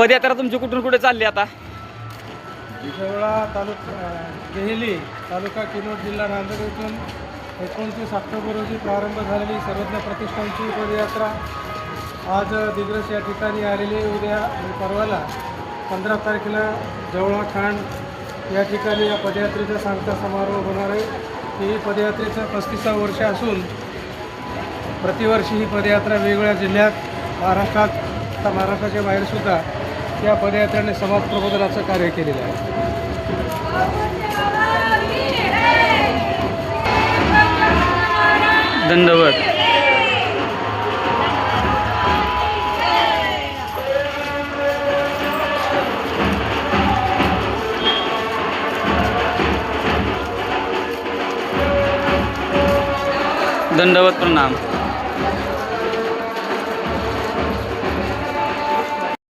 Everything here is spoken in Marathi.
पदयात्रा तुमची कुठून कुठे चालली आता? विजयवाडा तालुका देहली तालुका किनवट जिल्हा नांदेड येथून 29 ऑक्टोबर रोजी प्रारंभ झालेली सर्वज्ञ प्रतिष्ठानची पदयात्रा आज दिग्रस या ठिकाणी आलेली. उद्या परवाला 15 तारखेला जवळा खांड या ठिकाणी या पदयात्रेचा सांगता समारोह होणार आहे. ही पदयात्रेचं 35वं वर्ष असून प्रतिवर्षी ही पदयात्रा वेगवेगळ्या जिल्ह्यात महाराष्ट्राच्या बाहेरसुद्धा या पदयात्रेने समाज प्रबोधनाचं कार्य केलेलं आहे. दंडवत. दंडवत प्रणाम.